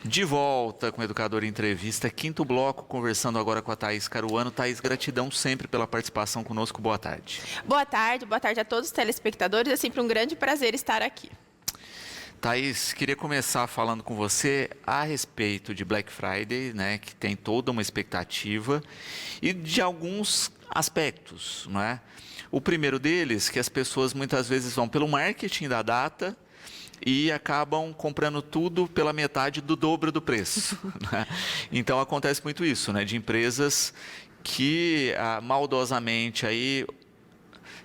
De volta com o Educador Entrevista, quinto bloco, conversando agora com a Thaís Caruano. Thaís, gratidão sempre pela participação conosco. Boa tarde. Boa tarde a todos os telespectadores. É sempre um grande prazer estar aqui. Thaís, queria começar falando com você a respeito de Black Friday, né, que tem toda uma expectativa, e de alguns aspectos, não é? O primeiro deles, que as pessoas muitas vezes vão pelo marketing da data e acabam comprando tudo pela metade do dobro do preço. Né? Então acontece muito isso, né? De empresas que maldosamente aí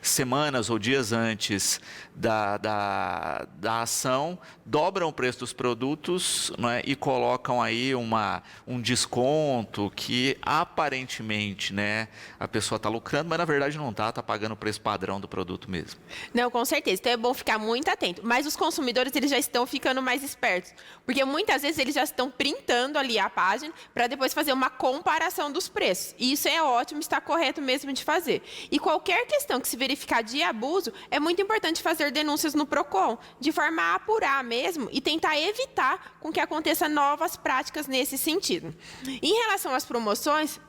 semanas ou dias antes da ação, dobram o preço dos produtos, né, e colocam aí um desconto que aparentemente, né, a pessoa está lucrando, mas na verdade não está pagando o preço padrão do produto mesmo. Não, com certeza. Então é bom ficar muito atento. Mas os consumidores, eles já estão ficando mais espertos. Porque muitas vezes eles já estão printando ali a página para depois fazer uma comparação dos preços. E isso é ótimo, está correto mesmo de fazer. E qualquer questão que se verificar de abuso, é muito importante fazer denúncias no PROCON, de forma a apurar mesmo e tentar evitar com que aconteça novas práticas nesse sentido. Em relação às promoções,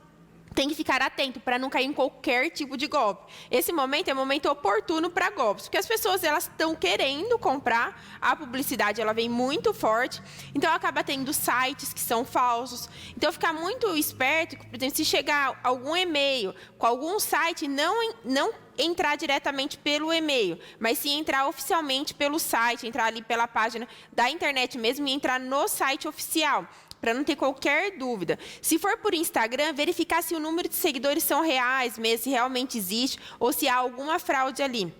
tem que ficar atento para não cair em qualquer tipo de golpe. Esse momento é um momento oportuno para golpes, porque as pessoas elas estão querendo comprar, a publicidade ela vem muito forte, então acaba tendo sites que são falsos. Então ficar muito esperto, por exemplo, se chegar algum e-mail com algum site, não entrar diretamente pelo e-mail, mas sim entrar oficialmente pelo site, entrar ali pela página da internet mesmo e entrar no site oficial, para não ter qualquer dúvida. Se for por Instagram, verificar se o número de seguidores são reais mesmo, se realmente existe, ou se há alguma fraude ali.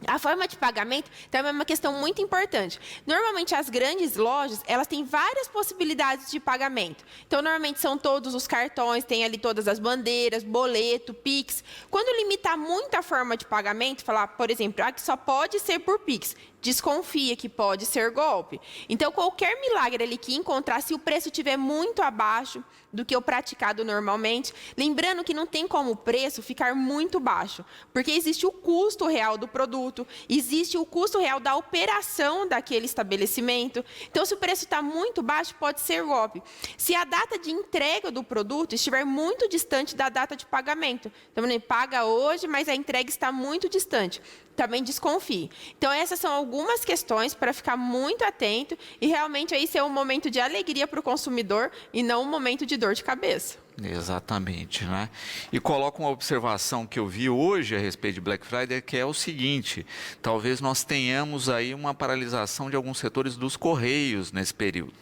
A forma de pagamento também é uma questão muito importante. Normalmente, as grandes lojas, elas têm várias possibilidades de pagamento. Então, normalmente, são todos os cartões, tem ali todas as bandeiras, boleto, Pix. Quando limitar muito a forma de pagamento, falar, por exemplo, que só pode ser por Pix, desconfia que pode ser golpe. Então, qualquer milagre ali que encontrar, se o preço estiver muito abaixo do que o praticado normalmente, lembrando que não tem como o preço ficar muito baixo, porque existe o custo real do produto, existe o custo real da operação daquele estabelecimento. Então, se o preço está muito baixo, pode ser golpe. Se a data de entrega do produto estiver muito distante da data de pagamento, então, ele paga hoje, mas a entrega está muito distante, também desconfie. Então, essas são algumas questões para ficar muito atento e realmente aí ser um momento de alegria para o consumidor e não um momento de dor de cabeça. Exatamente, né? E coloco uma observação que eu vi hoje a respeito de Black Friday, que é o seguinte: talvez nós tenhamos aí uma paralisação de alguns setores dos Correios nesse período,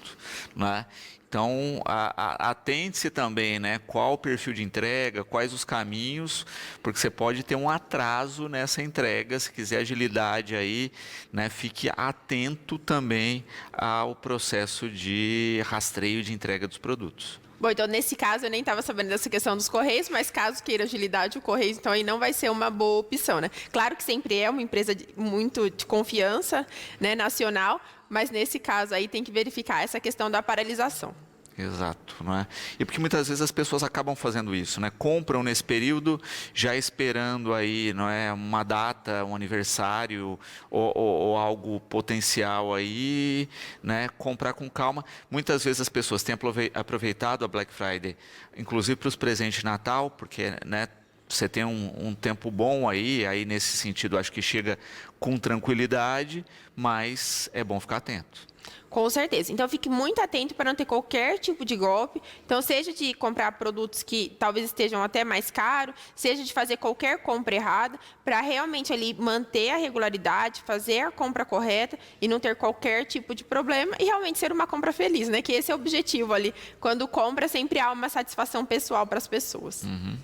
né? Então, atente-se também, né, qual o perfil de entrega, quais os caminhos, porque você pode ter um atraso nessa entrega, se quiser agilidade aí, né, fique atento também ao processo de rastreio de entrega dos produtos. Bom, então nesse caso eu nem estava sabendo dessa questão dos Correios, mas caso queira agilidade, o Correios então aí não vai ser uma boa opção, né? Claro que sempre é uma empresa muito de confiança, né, nacional, mas nesse caso aí tem que verificar essa questão da paralisação. Exato, não é? E porque muitas vezes as pessoas acabam fazendo isso, né? Compram nesse período, já esperando aí, não é, uma data, um aniversário ou algo potencial aí, né? Comprar com calma. Muitas vezes as pessoas têm aproveitado a Black Friday, inclusive para os presentes de Natal, porque, né, você tem um tempo bom aí nesse sentido, acho que chega com tranquilidade, mas é bom ficar atento. Com certeza. Então, fique muito atento para não ter qualquer tipo de golpe. Então, seja de comprar produtos que talvez estejam até mais caros, seja de fazer qualquer compra errada, para realmente ali manter a regularidade, fazer a compra correta e não ter qualquer tipo de problema e realmente ser uma compra feliz, né? Que esse é o objetivo ali. Quando compra, sempre há uma satisfação pessoal para as pessoas. Uhum.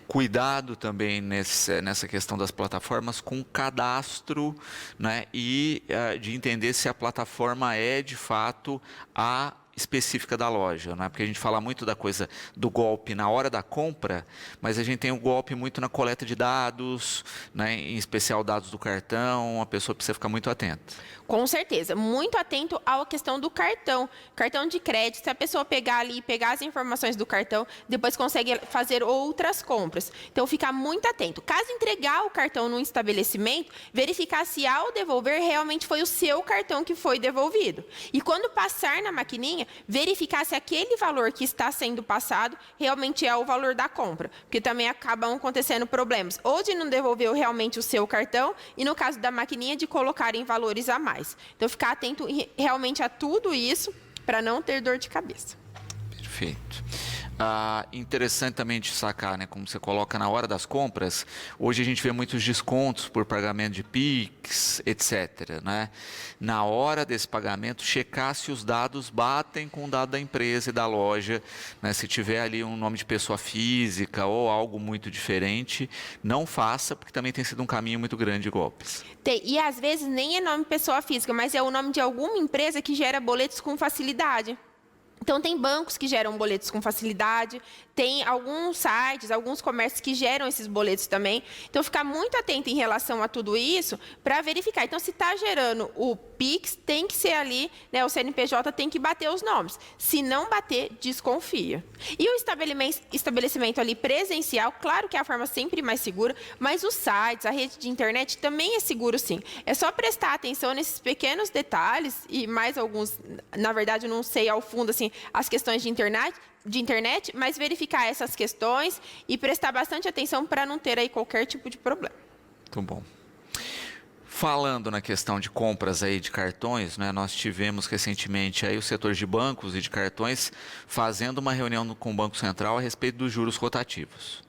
Cuidado também nessa questão das plataformas com o cadastro, né, e de entender se a plataforma é de fato a específica da loja, né? Porque a gente fala muito da coisa do golpe na hora da compra, mas a gente tem o golpe muito na coleta de dados, né? Em especial dados do cartão, a pessoa precisa ficar muito atenta. Com certeza, muito atento à questão do cartão de crédito. Se a pessoa pegar ali, pegar as informações do cartão, depois consegue fazer outras compras. Então, ficar muito atento. Caso entregar o cartão num estabelecimento, verificar se ao devolver realmente foi o seu cartão que foi devolvido. E quando passar na maquininha, maquininha, verificar se aquele valor que está sendo passado realmente é o valor da compra. Porque também acabam acontecendo problemas, ou de não devolver realmente o seu cartão, e no caso da maquininha, de colocarem valores a mais. Então, ficar atento realmente a tudo isso, para não ter dor de cabeça. Perfeito. Interessante também de sacar, né? Como você coloca na hora das compras, hoje a gente vê muitos descontos por pagamento de Pix, etc. Né? Na hora desse pagamento, checar se os dados batem com o dado da empresa e da loja. Né? Se tiver ali um nome de pessoa física ou algo muito diferente, não faça, porque também tem sido um caminho muito grande de golpes. E às vezes nem é nome de pessoa física, mas é o nome de alguma empresa que gera boletos com facilidade. Então, tem bancos que geram boletos com facilidade, tem alguns sites, alguns comércios que geram esses boletos também. Então, ficar muito atento em relação a tudo isso para verificar. Então, se está gerando o Pix, tem que ser ali, né, o CNPJ tem que bater os nomes. Se não bater, desconfia. E o estabelecimento ali presencial, claro que é a forma sempre mais segura, mas os sites, a rede de internet também é seguro sim. É só prestar atenção nesses pequenos detalhes e mais alguns, na verdade, eu não sei ao fundo assim, as questões de internet, mas verificar essas questões e prestar bastante atenção para não ter aí qualquer tipo de problema. Muito bom. Falando na questão de compras aí de cartões, né, nós tivemos recentemente aí o setor de bancos e de cartões fazendo uma reunião com o Banco Central a respeito dos juros rotativos.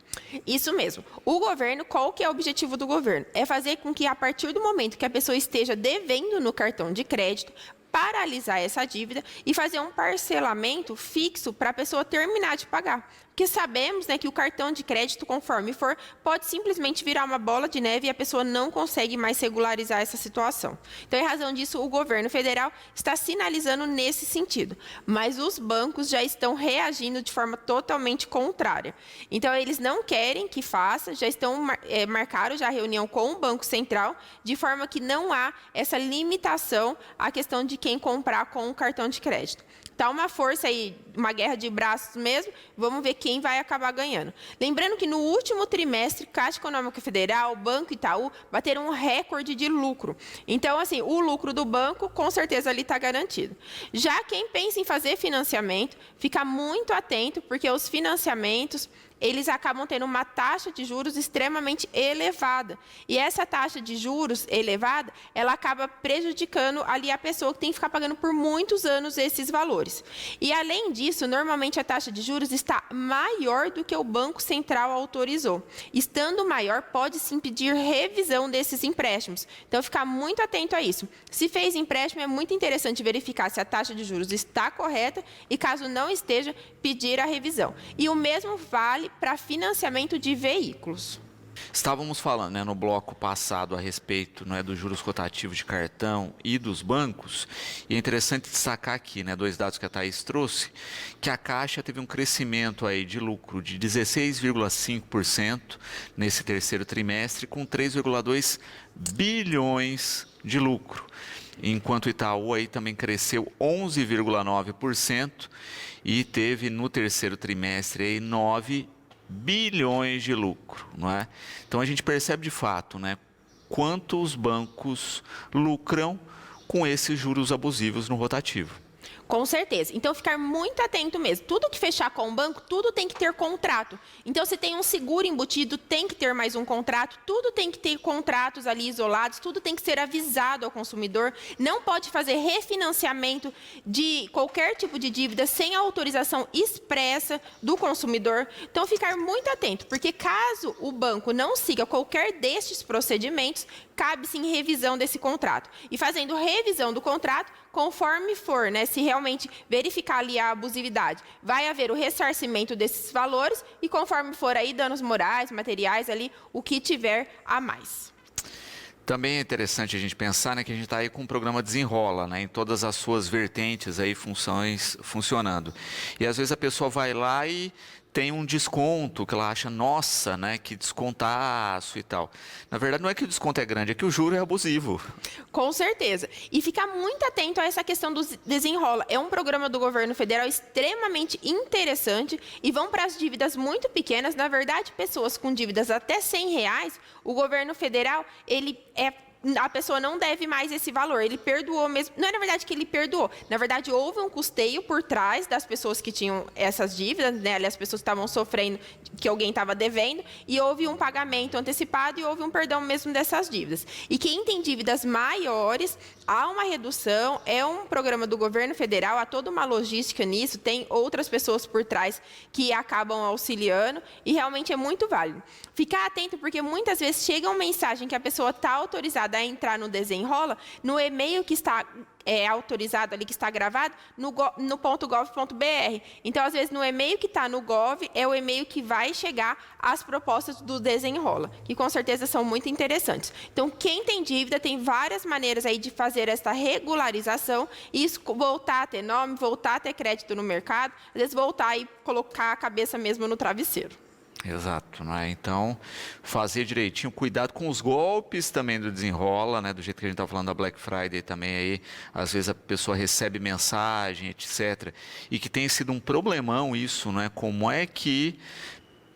Isso mesmo. O governo, qual que é o objetivo do governo? É fazer com que a partir do momento que a pessoa esteja devendo no cartão de crédito, paralisar essa dívida e fazer um parcelamento fixo para a pessoa terminar de pagar. Porque sabemos, né, que o cartão de crédito, conforme for, pode simplesmente virar uma bola de neve e a pessoa não consegue mais regularizar essa situação. Então, em razão disso, o governo federal está sinalizando nesse sentido. Mas os bancos já estão reagindo de forma totalmente contrária. Então, eles não querem que faça, já estão marcaram já a reunião com o Banco Central, de forma que não há essa limitação à questão de quem comprar com o cartão de crédito. Está uma força aí, uma guerra de braços mesmo, vamos ver quem vai acabar ganhando. Lembrando que no último trimestre, Caixa Econômica Federal, Banco Itaú, bateram um recorde de lucro. Então, assim, o lucro do banco, com certeza, ali está garantido. Já quem pensa em fazer financiamento, fica muito atento, porque os financiamentos, eles acabam tendo uma taxa de juros extremamente elevada. E essa taxa de juros elevada, ela acaba prejudicando ali a pessoa que tem que ficar pagando por muitos anos esses valores. E além disso, normalmente a taxa de juros está maior do que o Banco Central autorizou. Estando maior, pode-se impedir revisão desses empréstimos. Então, ficar muito atento a isso. Se fez empréstimo, é muito interessante verificar se a taxa de juros está correta e, caso não esteja, pedir a revisão. E o mesmo vale para financiamento de veículos. Estávamos falando, né, no bloco passado a respeito, né, dos juros rotativos de cartão e dos bancos, e é interessante destacar aqui, né, dois dados que a Thaís trouxe, que a Caixa teve um crescimento aí de lucro de 16,5% nesse terceiro trimestre, com 3,2 bilhões de lucro. Enquanto o Itaú aí também cresceu 11,9% e teve no terceiro trimestre aí 9 bilhões de lucro, não é? Então a gente percebe de fato, né, quanto os bancos lucram com esses juros abusivos no rotativo. Com certeza. Então, ficar muito atento mesmo. Tudo que fechar com o banco, tudo tem que ter contrato. Então, se tem um seguro embutido, tem que ter mais um contrato. Tudo tem que ter contratos ali isolados. Tudo tem que ser avisado ao consumidor. Não pode fazer refinanciamento de qualquer tipo de dívida sem a autorização expressa do consumidor. Então, ficar muito atento, porque caso o banco não siga qualquer destes procedimentos, cabe sim revisão desse contrato. E fazendo revisão do contrato, conforme for, né, se realmente verificar ali a abusividade, vai haver o ressarcimento desses valores e conforme for aí danos morais, materiais ali, o que tiver a mais. Também é interessante a gente pensar, né, que a gente está aí com um programa Desenrola, né, em todas as suas vertentes aí, funções funcionando. E às vezes a pessoa vai lá e tem um desconto que ela acha, nossa, né, que descontaço e tal. Na verdade, não é que o desconto é grande, é que o juro é abusivo. Com certeza. E ficar muito atento a essa questão do Desenrola. É um programa do governo federal extremamente interessante e vão para as dívidas muito pequenas. Na verdade, pessoas com dívidas até R$100, o governo federal, ele a pessoa não deve mais esse valor, ele perdoou mesmo. Não é na verdade que ele perdoou, na verdade houve um custeio por trás das pessoas que tinham essas dívidas, né? Ali as pessoas estavam sofrendo, que alguém estava devendo, e houve um pagamento antecipado e houve um perdão mesmo dessas dívidas. E quem tem dívidas maiores, há uma redução, é um programa do governo federal, há toda uma logística nisso, tem outras pessoas por trás que acabam auxiliando, e realmente é muito válido. Ficar atento, porque muitas vezes chega uma mensagem que a pessoa está autorizada a entrar no Desenrola, no e-mail que está autorizado ali, que está gravado, no .gov.br. Então, às vezes, no e-mail que está no Gov, é o e-mail que vai chegar às propostas do Desenrola, que com certeza são muito interessantes. Então, quem tem dívida, tem várias maneiras aí de fazer essa regularização, e isso, voltar a ter nome, voltar a ter crédito no mercado, às vezes voltar e colocar a cabeça mesmo no travesseiro. Exato, né? Então, fazer direitinho, cuidado com os golpes também do Desenrola, né? Do jeito que a gente está falando da Black Friday também aí, às vezes a pessoa recebe mensagem, etc. E que tem sido um problemão isso, né? Como é que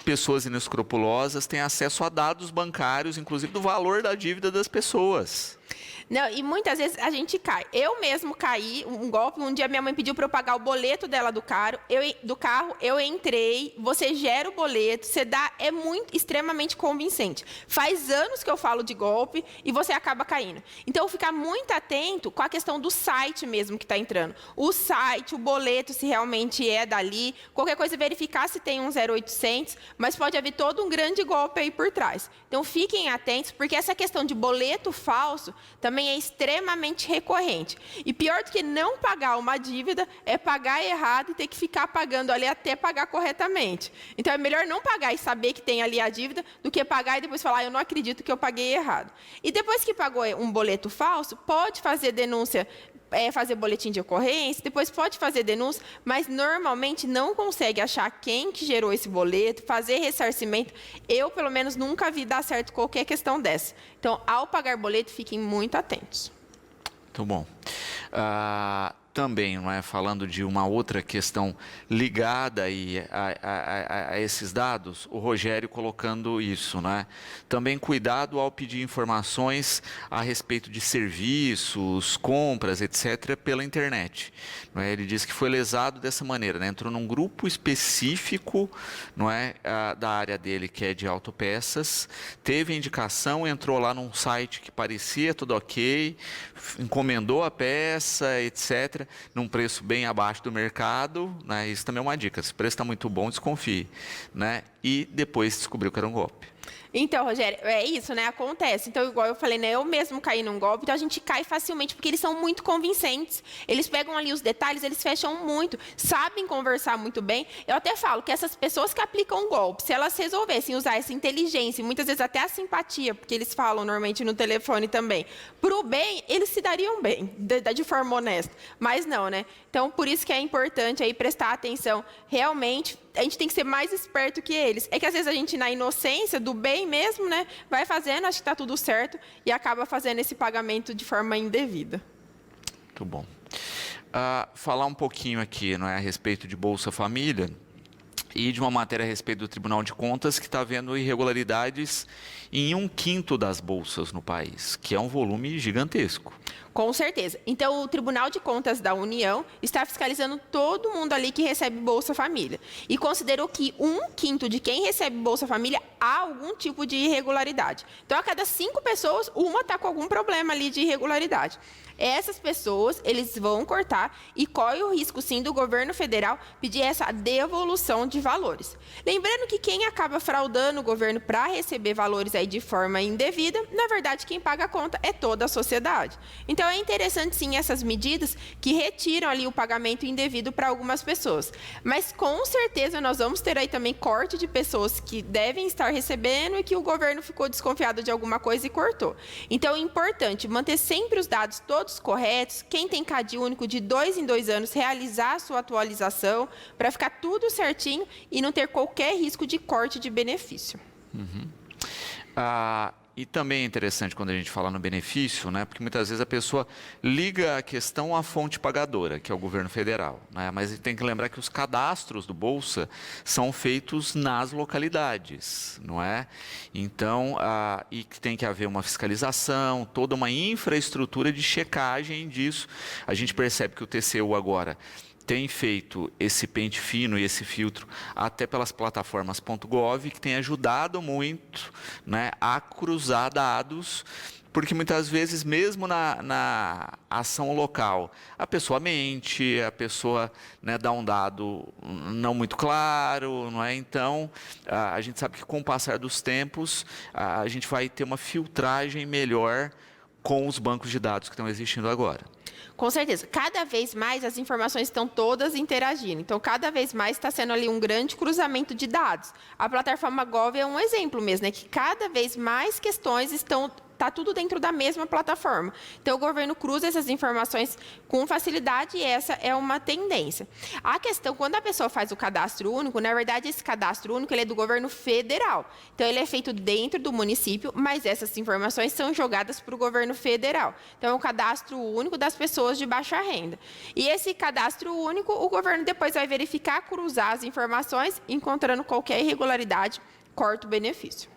pessoas inescrupulosas têm acesso a dados bancários, inclusive do valor da dívida das pessoas. Não, e muitas vezes a gente cai. Eu mesmo caí um golpe. Um dia minha mãe pediu para eu pagar o boleto dela do carro. Eu entrei, você gera o boleto, você dá, é muito, extremamente convincente. Faz anos que eu falo de golpe e você acaba caindo. Então, ficar muito atento com a questão do site mesmo que está entrando. O site, o boleto, se realmente é dali. Qualquer coisa, verificar se tem um 0800, mas pode haver todo um grande golpe aí por trás. Então, fiquem atentos, porque essa questão de boleto falso também é extremamente recorrente. E pior do que não pagar uma dívida é pagar errado e ter que ficar pagando ali até pagar corretamente. Então, é melhor não pagar e saber que tem ali a dívida do que pagar e depois falar, eu não acredito que eu paguei errado. E depois que pagou um boleto falso, pode fazer denúncia, fazer boletim de ocorrência, depois pode fazer denúncia, mas normalmente não consegue achar quem que gerou esse boleto, fazer ressarcimento. Eu, pelo menos, nunca vi dar certo qualquer questão dessa. Então, ao pagar boleto, fiquem muito atentos. Muito bom. Também, não é, falando de uma outra questão ligada aí a esses dados, o Rogério colocando isso, né? Também cuidado ao pedir informações a respeito de serviços, compras, etc., pela internet. Não é? Ele diz que foi lesado dessa maneira, né? Entrou num grupo específico, não é, da área dele, que é de autopeças, teve indicação, entrou lá num site que parecia tudo ok, encomendou a peça, etc., num preço bem abaixo do mercado, né? Isso também é uma dica, se o preço está muito bom, desconfie, né? E depois descobriu que era um golpe. Então, Rogério, é isso, né? Acontece. Então, igual eu falei, né? Eu mesmo caí num golpe, então a gente cai facilmente, porque eles são muito convincentes. Eles pegam ali os detalhes, eles fecham muito, sabem conversar muito bem. Eu até falo que essas pessoas que aplicam golpe, se elas resolvessem usar essa inteligência, e muitas vezes até a simpatia, porque eles falam normalmente no telefone também, pro bem, eles se dariam bem, de forma honesta. Mas não, né? Então, por isso que é importante aí prestar atenção. Realmente, a gente tem que ser mais esperto que eles. É que às vezes a gente, na inocência do bem mesmo, né, vai fazendo, acha que está tudo certo e acaba fazendo esse pagamento de forma indevida. Muito bom. Falar um pouquinho aqui, não é, a respeito de Bolsa Família e de uma matéria a respeito do Tribunal de Contas que está vendo irregularidades em 1/5 das bolsas no país, que é um volume gigantesco. Com certeza. Então, o Tribunal de Contas da União está fiscalizando todo mundo ali que recebe Bolsa Família. E considerou que 1/5 de quem recebe Bolsa Família há algum tipo de irregularidade. Então, a cada 5 pessoas, uma está com algum problema ali de irregularidade. Essas pessoas, eles vão cortar e corre o risco, sim, do governo federal pedir essa devolução de valores. Lembrando que quem acaba fraudando o governo para receber valores aí de forma indevida, na verdade, quem paga a conta é toda a sociedade. Então, é interessante, sim, essas medidas que retiram ali o pagamento indevido para algumas pessoas. Mas, com certeza, nós vamos ter aí também corte de pessoas que devem estar recebendo e que o governo ficou desconfiado de alguma coisa e cortou. Então, é importante manter sempre os dados todos corretos. Quem tem CAD único de 2 em 2 anos, realizar a sua atualização para ficar tudo certinho e não ter qualquer risco de corte de benefício. E também é interessante quando a gente fala no benefício, né, porque muitas vezes a pessoa liga a questão à fonte pagadora, que é o governo federal, né, mas tem que lembrar que os cadastros do Bolsa são feitos nas localidades, não é? Então, e que tem que haver uma fiscalização, toda uma infraestrutura de checagem disso. A gente percebe que o TCU agora tem feito esse pente fino e esse filtro até pelas plataformas .gov, que tem ajudado muito, né, a cruzar dados, porque muitas vezes, mesmo na ação local, a pessoa mente, a pessoa, né, dá um dado não muito claro, não é? Então, a gente sabe que com o passar dos tempos, a gente vai ter uma filtragem melhor com os bancos de dados que estão existindo agora. Com certeza. Cada vez mais as informações estão todas interagindo. Então, cada vez mais está sendo ali um grande cruzamento de dados. A plataforma Gov é um exemplo mesmo, né? Que cada vez mais questões está tudo dentro da mesma plataforma. Então, o governo cruza essas informações com facilidade e essa é uma tendência. A questão, quando a pessoa faz o cadastro único, na verdade, esse cadastro único ele é do governo federal. Então, ele é feito dentro do município, mas essas informações são jogadas para o governo federal. Então, é um cadastro único das pessoas de baixa renda. E esse cadastro único, o governo depois vai verificar, cruzar as informações, encontrando qualquer irregularidade, corta o benefício.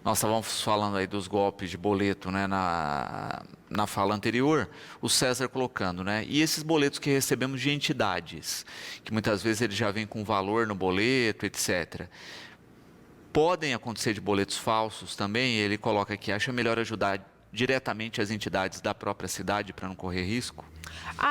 Nós estávamos falando aí dos golpes de boleto, né, na fala anterior, o César colocando, né, e esses boletos que recebemos de entidades, que muitas vezes ele já vem com valor no boleto, etc. Podem acontecer de boletos falsos também, ele coloca aqui, acha melhor ajudar diretamente as entidades da própria cidade para não correr risco?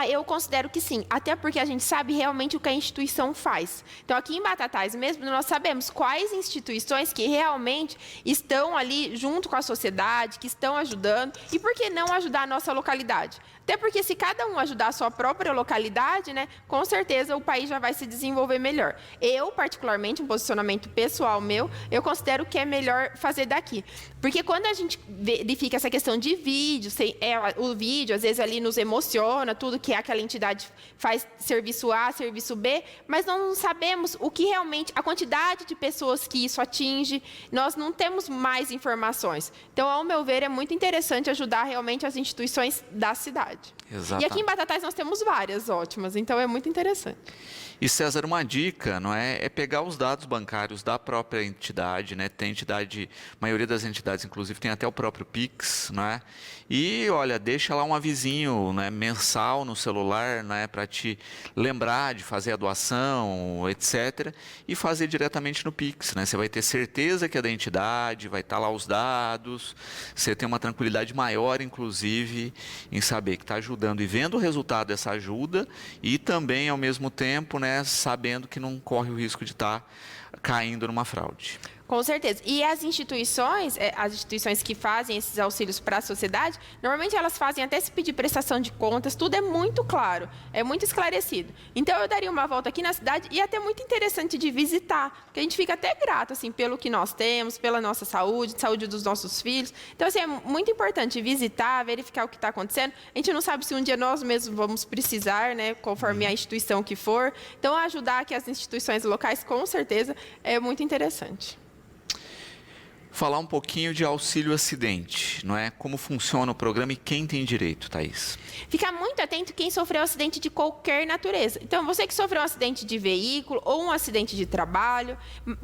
Eu considero que sim, até porque a gente sabe realmente o que a instituição faz. Então, aqui em Batatais mesmo, nós sabemos quais instituições que realmente estão ali junto com a sociedade, que estão ajudando, e por que não ajudar a nossa localidade? Até porque se cada um ajudar a sua própria localidade, né, com certeza o país já vai se desenvolver melhor. Eu, particularmente, um posicionamento pessoal meu, eu considero que é melhor fazer daqui. Porque quando a gente verifica essa questão de vídeo, o vídeo às vezes ali nos emociona, tudo que aquela entidade faz serviço A, serviço B, mas não sabemos o que realmente, a quantidade de pessoas que isso atinge, nós não temos mais informações. Então, ao meu ver, é muito interessante ajudar realmente as instituições da cidade. Exatamente. E aqui em Batatais nós temos várias ótimas, então é muito interessante. E César, uma dica, não é pegar os dados bancários da própria entidade, né? Tem entidade, a maioria das entidades, inclusive, tem até o próprio Pix, não é? E olha, deixa lá um avisinho, né, mensal no celular, né, para te lembrar de fazer a doação, etc. E fazer diretamente no Pix, né? Você vai ter certeza que é da entidade, vai estar lá os dados, você tem uma tranquilidade maior, inclusive, em saber que está ajudando e vendo o resultado dessa ajuda e também, ao mesmo tempo, né, sabendo que não corre o risco de estar caindo numa fraude. Com certeza. E as instituições que fazem esses auxílios para a sociedade, normalmente elas fazem até se pedir prestação de contas, tudo é muito claro, é muito esclarecido. Então, eu daria uma volta aqui na cidade e é até muito interessante de visitar, porque a gente fica até grato, assim, pelo que nós temos, pela nossa saúde dos nossos filhos. Então, assim, é muito importante visitar, verificar o que está acontecendo. A gente não sabe se um dia nós mesmos vamos precisar, né, conforme a instituição que for. Então, ajudar aqui as instituições locais, com certeza, é muito interessante. Falar um pouquinho de auxílio acidente, não é? Como funciona o programa e quem tem direito, Thaís? Ficar muito atento quem sofreu acidente de qualquer natureza. Então, você que sofreu um acidente de veículo ou um acidente de trabalho,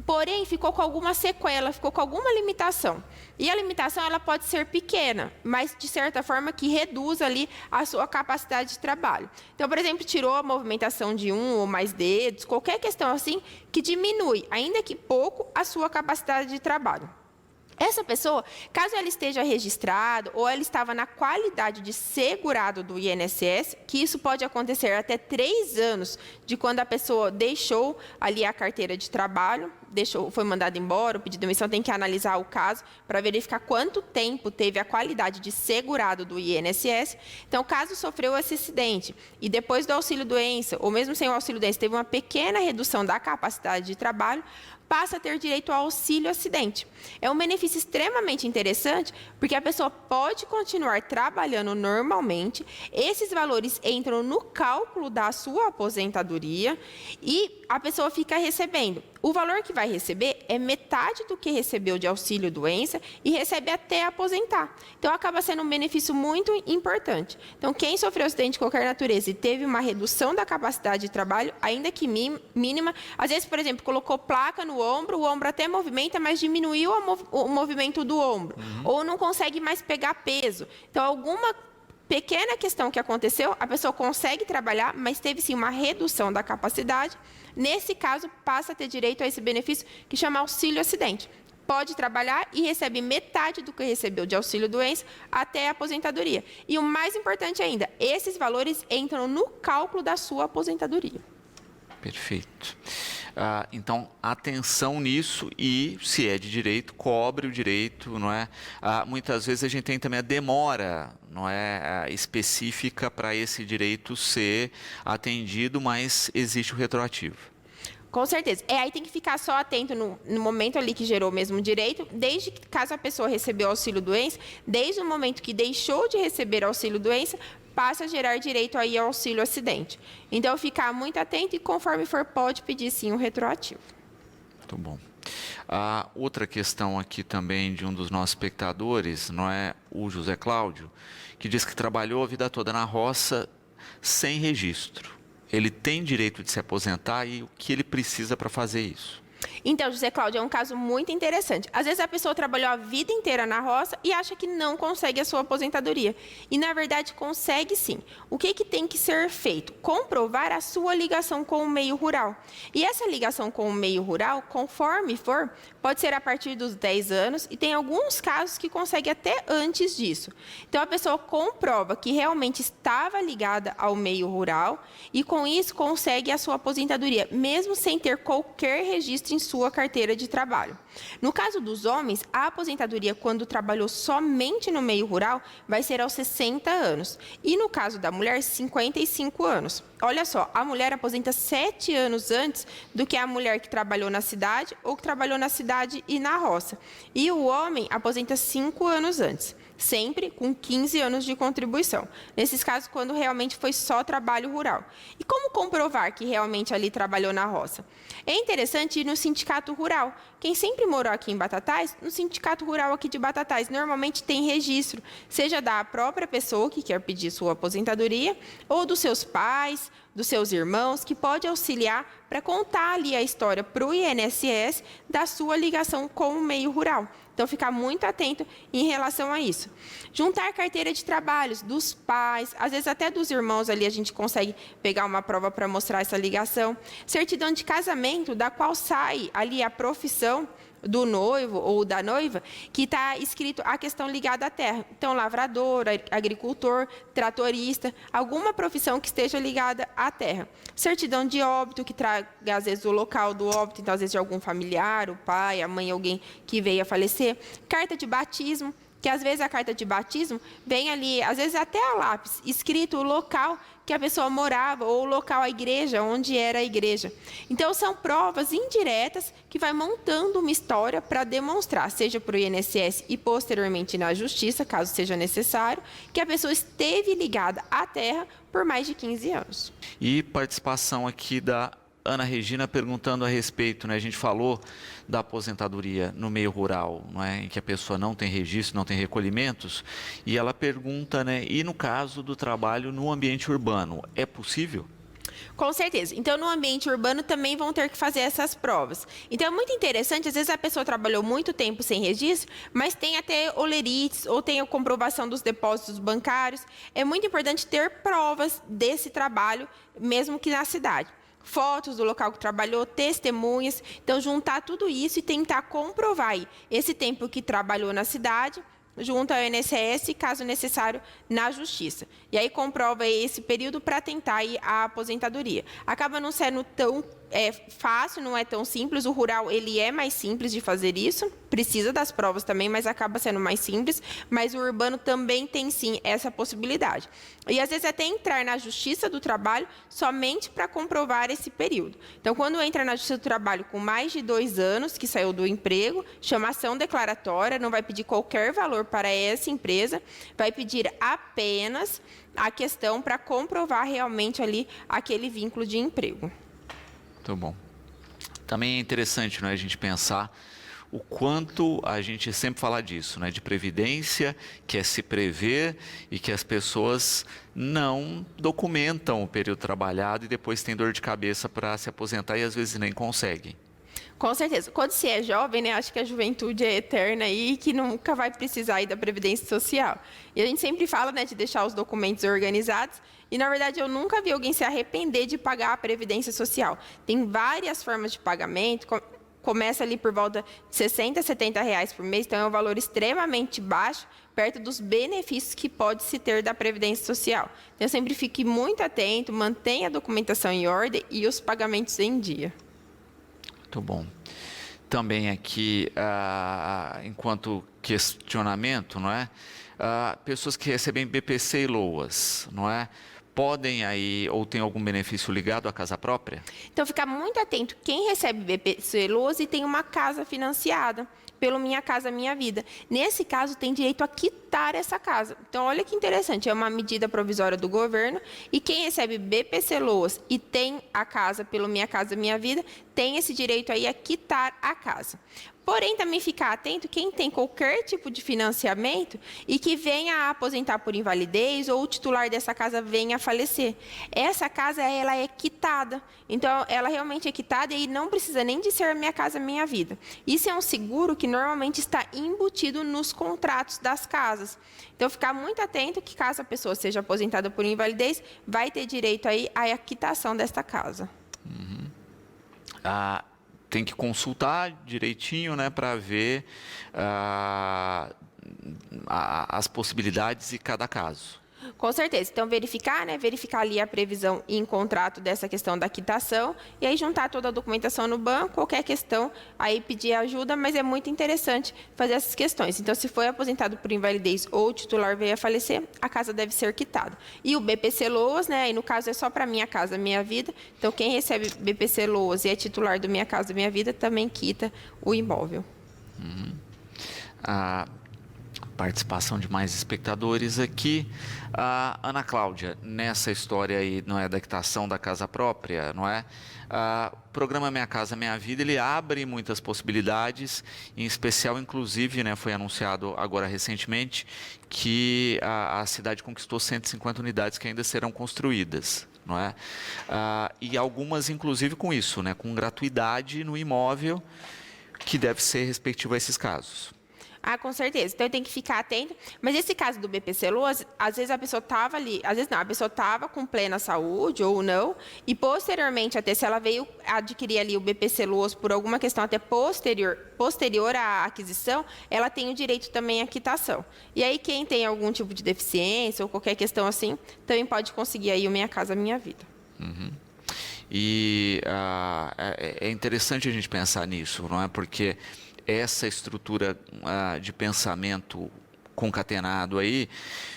porém ficou com alguma sequela, ficou com alguma limitação. E a limitação ela pode ser pequena, mas de certa forma que reduz ali a sua capacidade de trabalho. Então, por exemplo, tirou a movimentação de um ou mais dedos, qualquer questão assim que diminui, ainda que pouco, a sua capacidade de trabalho. Essa pessoa, caso ela esteja registrada ou ela estava na qualidade de segurado do INSS, que isso pode acontecer até 3 anos de quando a pessoa deixou ali a carteira de trabalho, foi mandada embora, o pedido de demissão, tem que analisar o caso para verificar quanto tempo teve a qualidade de segurado do INSS. Então, caso sofreu esse acidente e depois do auxílio-doença, ou mesmo sem o auxílio-doença, teve uma pequena redução da capacidade de trabalho, passa a ter direito ao auxílio-acidente. É um benefício extremamente interessante, porque a pessoa pode continuar trabalhando normalmente, esses valores entram no cálculo da sua aposentadoria e a pessoa fica recebendo o valor que vai receber é metade do que recebeu de auxílio-doença e recebe até aposentar. Então, acaba sendo um benefício muito importante. Então, quem sofreu acidente de qualquer natureza e teve uma redução da capacidade de trabalho, ainda que mínima, às vezes, por exemplo, colocou placa no ombro, o ombro até movimenta, mas diminuiu o movimento do ombro, ou não consegue mais pegar peso. Então, alguma pequena questão que aconteceu, a pessoa consegue trabalhar, mas teve sim uma redução da capacidade. Nesse caso, passa a ter direito a esse benefício que chama auxílio-acidente. Pode trabalhar e recebe metade do que recebeu de auxílio-doença até a aposentadoria. E o mais importante ainda, esses valores entram no cálculo da sua aposentadoria. Perfeito. Então, atenção nisso e, se é de direito, cobre o direito, não é? Muitas vezes a gente tem também a demora, não é, específica para esse direito ser atendido, mas existe o retroativo. Com certeza. Aí tem que ficar só atento no momento ali que gerou o mesmo direito, desde que, caso a pessoa recebeu auxílio-doença, desde o momento que deixou de receber auxílio-doença, passa a gerar direito aí ao auxílio-acidente. Então, ficar muito atento e, conforme for, pode pedir sim um retroativo. Muito bom. Outra questão aqui também de um dos nossos espectadores, não é, o José Cláudio, que diz que trabalhou a vida toda na roça sem registro. Ele tem direito de se aposentar e o que ele precisa para fazer isso? Então, José Cláudio, é um caso muito interessante. Às vezes a pessoa trabalhou a vida inteira na roça e acha que não consegue a sua aposentadoria. E, na verdade, consegue sim. O que tem que ser feito? Comprovar a sua ligação com o meio rural. E essa ligação com o meio rural, conforme for, pode ser a partir dos 10 anos e tem alguns casos que consegue até antes disso. Então, a pessoa comprova que realmente estava ligada ao meio rural e, com isso, consegue a sua aposentadoria, mesmo sem ter qualquer registro em sua carteira de trabalho. No caso dos homens, a aposentadoria quando trabalhou somente no meio rural vai ser aos 60 anos. E no caso da mulher, 55 anos. Olha só, a mulher aposenta 7 anos antes do que a mulher que trabalhou na cidade ou que trabalhou na cidade e na roça. E o homem aposenta 5 anos antes. Sempre com 15 anos de contribuição. Nesses casos, quando realmente foi só trabalho rural. E como comprovar que realmente ali trabalhou na roça? É interessante ir no sindicato rural. Quem sempre morou aqui em Batatais, no sindicato rural aqui de Batatais, normalmente tem registro, seja da própria pessoa que quer pedir sua aposentadoria, ou dos seus pais, dos seus irmãos, que pode auxiliar para contar ali a história para o INSS da sua ligação com o meio rural. Então, ficar muito atento em relação a isso. Juntar carteira de trabalhos dos pais, às vezes até dos irmãos ali a gente consegue pegar uma prova para mostrar essa ligação. Certidão de casamento, da qual sai ali a profissão do noivo ou da noiva, que está escrito a questão ligada à terra. Então, lavrador, agricultor, tratorista, alguma profissão que esteja ligada à terra. Certidão de óbito, que traga, às vezes, o local do óbito, então, às vezes, de algum familiar, o pai, a mãe, alguém que veio a falecer. Carta de batismo, que às vezes a carta de batismo vem ali, às vezes até a lápis, escrito o local que a pessoa morava ou o local, a igreja, onde era a igreja. Então, são provas indiretas que vai montando uma história para demonstrar, seja para o INSS e posteriormente na justiça, caso seja necessário, que a pessoa esteve ligada à terra por mais de 15 anos. E participação aqui da Ana Regina perguntando a respeito, né? A gente falou da aposentadoria no meio rural, não é? Em que a pessoa não tem registro, não tem recolhimentos, e ela pergunta, né? E no caso do trabalho no ambiente urbano, é possível? Com certeza. Então, no ambiente urbano também vão ter que fazer essas provas. Então, é muito interessante, às vezes a pessoa trabalhou muito tempo sem registro, mas tem até olerites ou tem a comprovação dos depósitos bancários. É muito importante ter provas desse trabalho, mesmo que na cidade. Fotos do local que trabalhou, testemunhas. Então, juntar tudo isso e tentar comprovar aí esse tempo que trabalhou na cidade, junto ao INSS, caso necessário, na Justiça. E aí comprova esse período para tentar ir a aposentadoria. Acaba não sendo tão fácil, não é tão simples. O rural, ele é mais simples de fazer isso, precisa das provas também, mas acaba sendo mais simples. Mas o urbano também tem, sim, essa possibilidade. E, às vezes, até entrar na Justiça do Trabalho somente para comprovar esse período. Então, quando entra na Justiça do Trabalho com mais de 2 anos que saiu do emprego, chama ação declaratória, não vai pedir qualquer valor para essa empresa, vai pedir apenas a questão para comprovar realmente ali aquele vínculo de emprego. Muito bom. Também é interessante, né, a gente pensar o quanto a gente sempre fala disso, né, de previdência, que é se prever e que as pessoas não documentam o período trabalhado e depois têm dor de cabeça para se aposentar e às vezes nem conseguem. Com certeza. Quando se é jovem, né, acho que a juventude é eterna aí e que nunca vai precisar aí da Previdência Social. E a gente sempre fala, né, de deixar os documentos organizados e, na verdade, eu nunca vi alguém se arrepender de pagar a Previdência Social. Tem várias formas de pagamento, começa ali por volta de 60, 70 reais por mês, então é um valor extremamente baixo, perto dos benefícios que pode se ter da Previdência Social. Então, sempre fique muito atento, mantenha a documentação em ordem e os pagamentos em dia. Muito bom. Também aqui, enquanto questionamento, não é? Pessoas que recebem BPC e LOAS, não é? Podem aí, ou tem algum benefício ligado à casa própria? Então, ficar muito atento. Quem recebe BPC LOAS e tem uma casa financiada pelo Minha Casa Minha Vida. Nesse caso, tem direito a quitar essa casa. Então, olha que interessante. É uma medida provisória do governo e quem recebe BPC LOAS e tem a casa pelo Minha Casa Minha Vida, tem esse direito aí a quitar a casa. Porém, também ficar atento quem tem qualquer tipo de financiamento e que venha a aposentar por invalidez ou o titular dessa casa venha a falecer. Essa casa, ela é quitada. Então, ela realmente é quitada e não precisa nem de ser Minha Casa Minha Vida. Isso é um seguro que normalmente está embutido nos contratos das casas. Então, ficar muito atento que caso a pessoa seja aposentada por invalidez, vai ter direito aí à quitação desta casa. Tem que consultar direitinho, né, para ver as possibilidades de cada caso. Com certeza. Então, verificar, né? Verificar ali a previsão em contrato dessa questão da quitação e aí juntar toda a documentação no banco, qualquer questão, aí pedir ajuda, mas é muito interessante fazer essas questões. Então, se foi aposentado por invalidez ou o titular veio a falecer, a casa deve ser quitada. E o BPC LOAS, né? E no caso é só para Minha Casa Minha Vida. Então, quem recebe BPC LOAS e é titular do Minha Casa Minha Vida também quita o imóvel. Participação de mais espectadores aqui. Ana Cláudia, nessa história aí, não é, da quitação da casa própria, não é? O programa Minha Casa Minha Vida, ele abre muitas possibilidades, em especial, inclusive, né, foi anunciado agora recentemente que a cidade conquistou 150 unidades que ainda serão construídas, não é? E algumas, inclusive, com isso, né, com gratuidade no imóvel, que deve ser respectivo a esses casos. Com certeza. Então, tem que ficar atento. Mas esse caso do BPC LOAS, às vezes a pessoa estava ali, às vezes não, a pessoa estava com plena saúde ou não, e posteriormente, até se ela veio adquirir ali o BPC LOAS por alguma questão até posterior à aquisição, ela tem o direito também à quitação. E aí, quem tem algum tipo de deficiência ou qualquer questão assim, também pode conseguir aí o Minha Casa Minha Vida. E é interessante a gente pensar nisso, não é? Porque essa estrutura de pensamento concatenado aí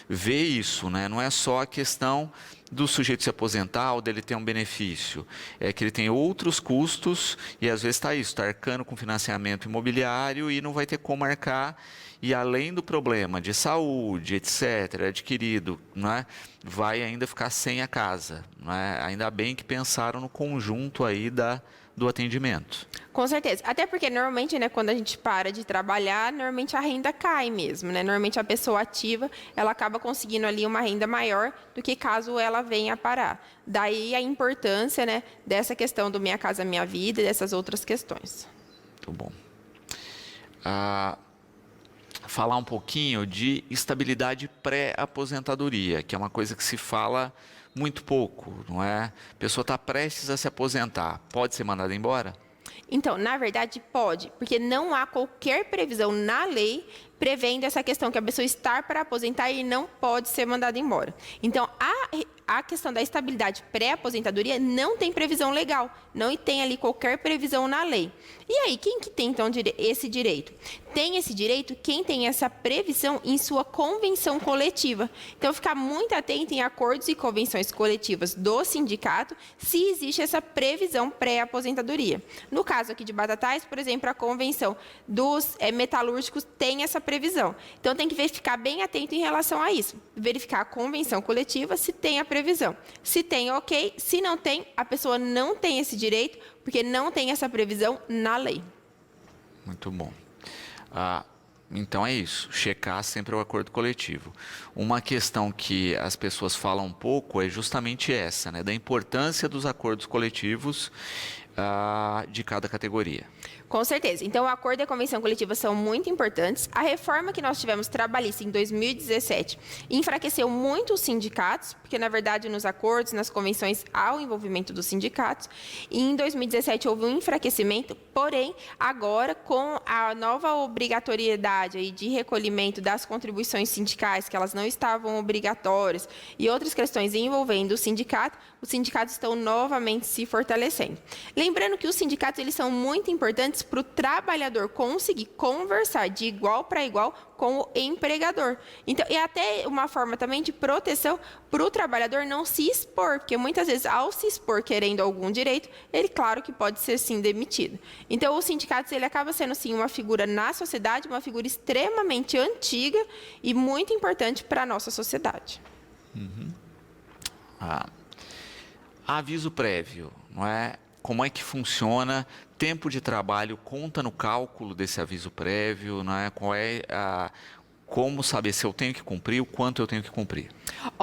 vê isso, né? Não é só a questão do sujeito se aposentar ou dele ter um benefício, é que ele tem outros custos e às vezes está arcando com financiamento imobiliário e não vai ter como arcar. E além do problema de saúde, etc., adquirido, não é? Vai ainda ficar sem a casa. Não é? Ainda bem que pensaram no conjunto aí do atendimento. Com certeza. Até porque, normalmente, né, quando a gente para de trabalhar, normalmente a renda cai mesmo, né? Normalmente a pessoa ativa, ela acaba conseguindo ali uma renda maior do que caso ela venha a parar. Daí a importância, né, dessa questão do Minha Casa Minha Vida e dessas outras questões. Muito bom. Falar um pouquinho de estabilidade pré-aposentadoria, que é uma coisa que se fala muito pouco, não é? A pessoa está prestes a se aposentar, pode ser mandada embora? Então, na verdade, pode, porque não há qualquer previsão na lei prevendo essa questão que a pessoa está para aposentar e não pode ser mandada embora. Então, a questão da estabilidade pré-aposentadoria não tem previsão legal, não tem ali qualquer previsão na lei. E aí, quem que tem, então, esse direito? Tem esse direito quem tem essa previsão em sua convenção coletiva. Então, ficar muito atento em acordos e convenções coletivas do sindicato, se existe essa previsão pré-aposentadoria. No caso aqui de Batatais, por exemplo, a convenção dos metalúrgicos tem essa previsão. Então, tem que ficar bem atento em relação a isso. Verificar a convenção coletiva, se tem a previsão. Se tem, ok. Se não tem, a pessoa não tem esse direito, porque não tem essa previsão na lei. Muito bom. Então é isso, checar sempre o acordo coletivo. Uma questão que as pessoas falam um pouco é justamente essa, né, da importância dos acordos coletivos de cada categoria. Com certeza. Então, o acordo e a convenção coletiva são muito importantes. A reforma que nós tivemos trabalhista em 2017 enfraqueceu muito os sindicatos, porque, na verdade, nos acordos, nas convenções, há o envolvimento dos sindicatos. E em 2017 houve um enfraquecimento, porém, agora, com a nova obrigatoriedade aí de recolhimento das contribuições sindicais, que elas não estavam obrigatórias, e outras questões envolvendo o sindicato, os sindicatos estão novamente se fortalecendo. Lembrando que os sindicatos eles são muito importantes para o trabalhador conseguir conversar de igual para igual com o empregador. Então, e até uma forma também de proteção para o trabalhador não se expor, porque muitas vezes, ao se expor querendo algum direito, ele, claro que pode ser, sim, demitido. Então, os sindicatos, ele acaba sendo, sim, uma figura na sociedade, uma figura extremamente antiga e muito importante para a nossa sociedade. Aviso prévio, não é? Como é que funciona? Tempo de trabalho conta no cálculo desse aviso prévio, não é? Como saber se eu tenho que cumprir, o quanto eu tenho que cumprir?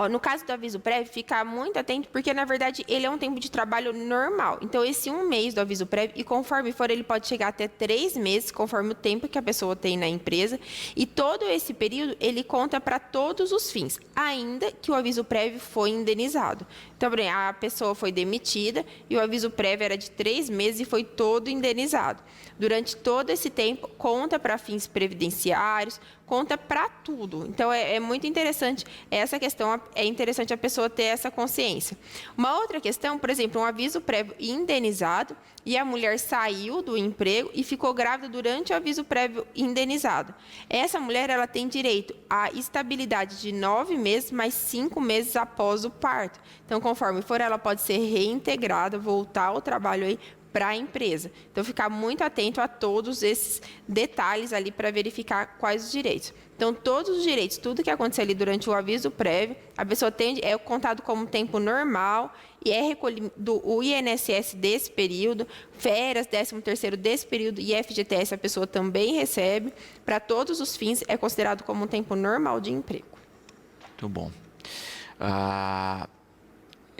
No caso do aviso prévio, ficar muito atento, porque, na verdade, ele é um tempo de trabalho normal. Então, esse 1 mês do aviso prévio, e conforme for, ele pode chegar até 3 meses, conforme o tempo que a pessoa tem na empresa. E todo esse período, ele conta para todos os fins, ainda que o aviso prévio foi indenizado. Então, por exemplo, a pessoa foi demitida e o aviso prévio era de 3 meses e foi todo indenizado. Durante todo esse tempo, conta para fins previdenciários, conta para tudo. Então, é muito interessante essa questão, é interessante a pessoa ter essa consciência. Uma outra questão, por exemplo, um aviso prévio indenizado e a mulher saiu do emprego e ficou grávida durante o aviso prévio indenizado. Essa mulher ela tem direito à estabilidade de 9 meses, mais 5 meses após o parto. Então, conforme for, ela pode ser reintegrada, voltar ao trabalho aí para a empresa. Então, ficar muito atento a todos esses detalhes ali para verificar quais os direitos. Então, todos os direitos, tudo que acontecer ali durante o aviso prévio, a pessoa é contado como tempo normal e é recolhido o INSS desse período, férias, 13º desse período e FGTS a pessoa também recebe. Para todos os fins, é considerado como um tempo normal de emprego. Muito bom.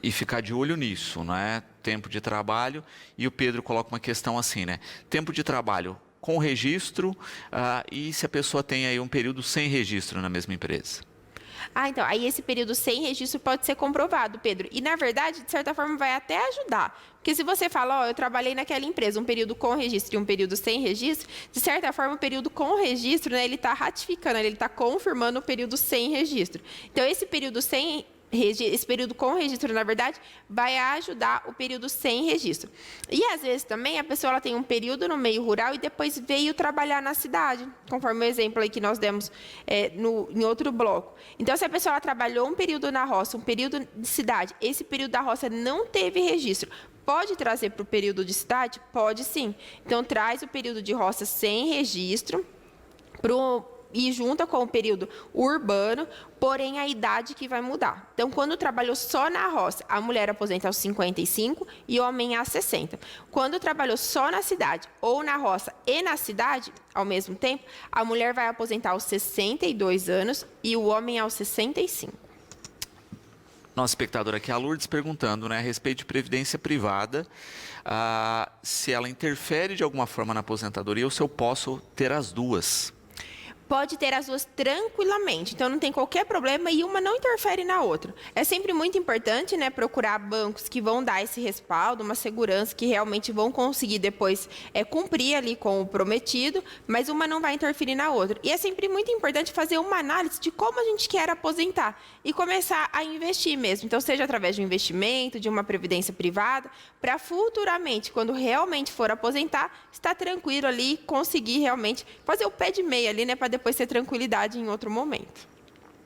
E ficar de olho nisso, não é? Tempo de trabalho, e o Pedro coloca uma questão assim, né? Tempo de trabalho com registro e se a pessoa tem aí um período sem registro na mesma empresa. Então, aí esse período sem registro pode ser comprovado, Pedro. E, na verdade, de certa forma, vai até ajudar. Porque se você fala, eu trabalhei naquela empresa, um período com registro e um período sem registro, de certa forma, o período com registro, né, ele está ratificando, ele está confirmando o período sem registro. Então, esse período com registro, na verdade, vai ajudar o período sem registro. E, às vezes, também, a pessoa ela tem um período no meio rural e depois veio trabalhar na cidade, conforme o exemplo aí que nós demos em outro bloco. Então, se a pessoa ela trabalhou um período na roça, um período de cidade, esse período da roça não teve registro, pode trazer para o período de cidade? Pode sim. Então, traz o período de roça sem registro e junta com o período urbano, porém a idade que vai mudar. Então, quando trabalhou só na roça, a mulher aposenta aos 55 e o homem aos 60. Quando trabalhou só na cidade ou na roça e na cidade, ao mesmo tempo, a mulher vai aposentar aos 62 anos e o homem aos 65. Nossa espectadora aqui, a Lourdes, perguntando, né, a respeito de previdência privada, se ela interfere de alguma forma na aposentadoria ou se eu posso ter as duas. Pode ter as duas tranquilamente, então não tem qualquer problema e uma não interfere na outra. É sempre muito importante, né, procurar bancos que vão dar esse respaldo, uma segurança, que realmente vão conseguir depois cumprir ali com o prometido, mas uma não vai interferir na outra. E é sempre muito importante fazer uma análise de como a gente quer aposentar e começar a investir mesmo. Então, seja através de um investimento, de uma previdência privada, para futuramente, quando realmente for aposentar, estar tranquilo ali, conseguir realmente fazer o pé de meia ali, né, para depois ter tranquilidade em outro momento.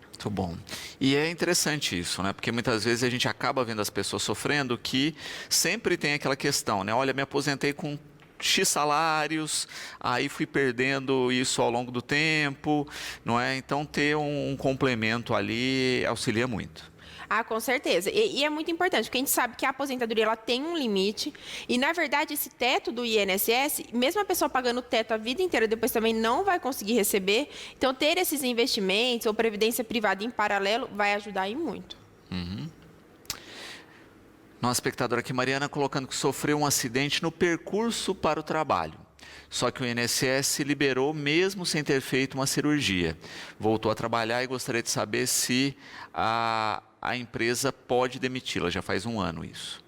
Muito bom. E é interessante isso, né? Porque muitas vezes a gente acaba vendo as pessoas sofrendo que sempre tem aquela questão, né? Olha, me aposentei com X salários, aí fui perdendo isso ao longo do tempo, não é? Então, ter um complemento ali auxilia muito. Ah, com certeza. E é muito importante, porque a gente sabe que a aposentadoria ela tem um limite. E, na verdade, esse teto do INSS, mesmo a pessoa pagando o teto a vida inteira, depois também não vai conseguir receber. Então, ter esses investimentos ou previdência privada em paralelo vai ajudar aí muito. Nossa espectadora aqui, Mariana, colocando que sofreu um acidente no percurso para o trabalho. Só que o INSS liberou mesmo sem ter feito uma cirurgia. Voltou a trabalhar e gostaria de saber se a empresa pode demiti-la. Já faz um ano isso.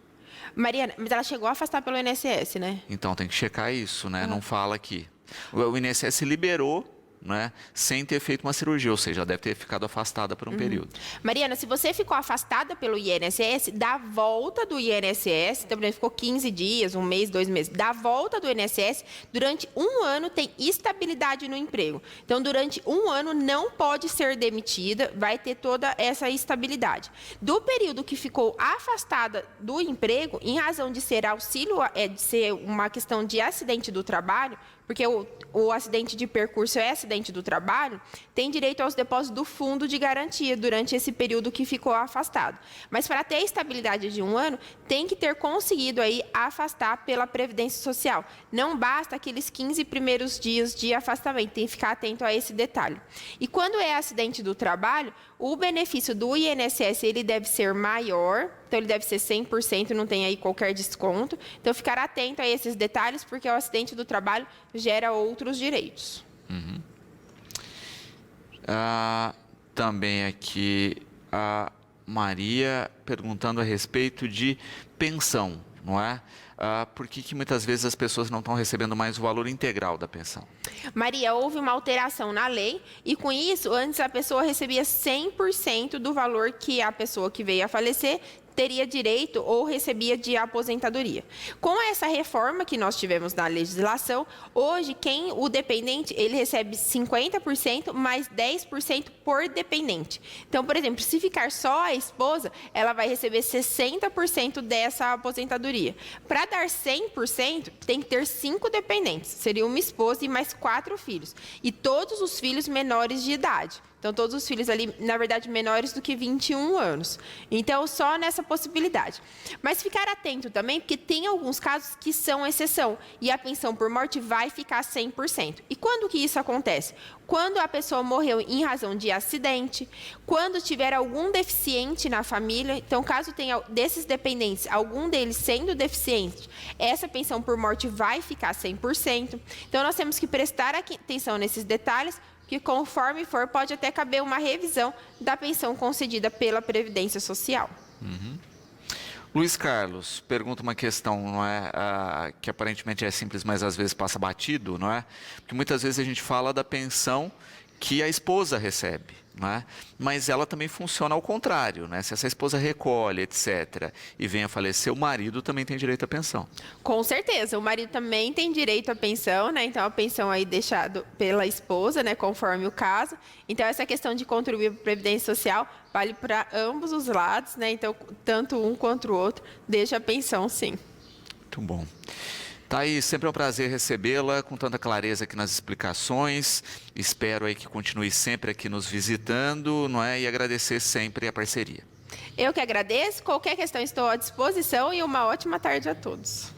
Mariana, mas ela chegou a afastar pelo INSS, né? Então tem que checar isso, né? Não fala aqui. O INSS liberou, né, sem ter feito uma cirurgia, ou seja, ela deve ter ficado afastada por um período. Mariana, se você ficou afastada pelo INSS, dá volta do INSS, então, por exemplo, ficou 15 dias, um mês, 2 meses, dá volta do INSS, durante um ano tem estabilidade no emprego. Então, durante um ano não pode ser demitida, vai ter toda essa estabilidade. Do período que ficou afastada do emprego, em razão de ser auxílio, de ser uma questão de acidente do trabalho, porque o acidente de percurso é acidente do trabalho, tem direito aos depósitos do fundo de garantia durante esse período que ficou afastado. Mas para ter estabilidade de um ano, tem que ter conseguido aí afastar pela Previdência Social. Não basta aqueles 15 primeiros dias de afastamento, tem que ficar atento a esse detalhe. E quando é acidente do trabalho, o benefício do INSS ele deve ser maior, então ele deve ser 100%, não tem aí qualquer desconto. Então, ficar atento a esses detalhes, porque o acidente do trabalho gera outros direitos. Também aqui a Maria perguntando a respeito de pensão, não é? Por que muitas vezes as pessoas não estão recebendo mais o valor integral da pensão? Maria, houve uma alteração na lei e, com isso, antes a pessoa recebia 100% do valor que a pessoa que veio a falecer teria direito ou recebia de aposentadoria. Com essa reforma que nós tivemos na legislação, hoje o dependente, ele recebe 50% mais 10% por dependente. Então, por exemplo, se ficar só a esposa, ela vai receber 60% dessa aposentadoria. Para dar 100%, tem que ter 5 dependentes. Seria uma esposa e mais 4 filhos. E todos os filhos menores de idade. Então, todos os filhos ali, na verdade, menores do que 21 anos. Então, só nessa possibilidade. Mas ficar atento também, porque tem alguns casos que são exceção. E a pensão por morte vai ficar 100%. E quando que isso acontece? Quando a pessoa morreu em razão de acidente, quando tiver algum deficiente na família. Então, caso tenha desses dependentes, algum deles sendo deficiente, essa pensão por morte vai ficar 100%. Então, nós temos que prestar atenção nesses detalhes, que conforme for, pode até caber uma revisão da pensão concedida pela Previdência Social. Luiz Carlos pergunta uma questão, não é, que aparentemente é simples, mas às vezes passa batido, não é? Porque muitas vezes a gente fala da pensão que a esposa recebe, não é? Mas ela também funciona ao contrário, né? Se essa esposa recolhe, etc., e vem a falecer, o marido também tem direito à pensão. Com certeza, o marido também tem direito à pensão, né? Então, a pensão aí deixada pela esposa, né? Conforme o caso. Então, essa questão de contribuir para a Previdência Social vale para ambos os lados, né? Então, tanto um quanto o outro deixa a pensão, sim. Muito bom. Tá aí, sempre é um prazer recebê-la com tanta clareza aqui nas explicações. Espero aí que continue sempre aqui nos visitando, não é? E agradecer sempre a parceria. Eu que agradeço. Qualquer questão estou à disposição e uma ótima tarde a todos.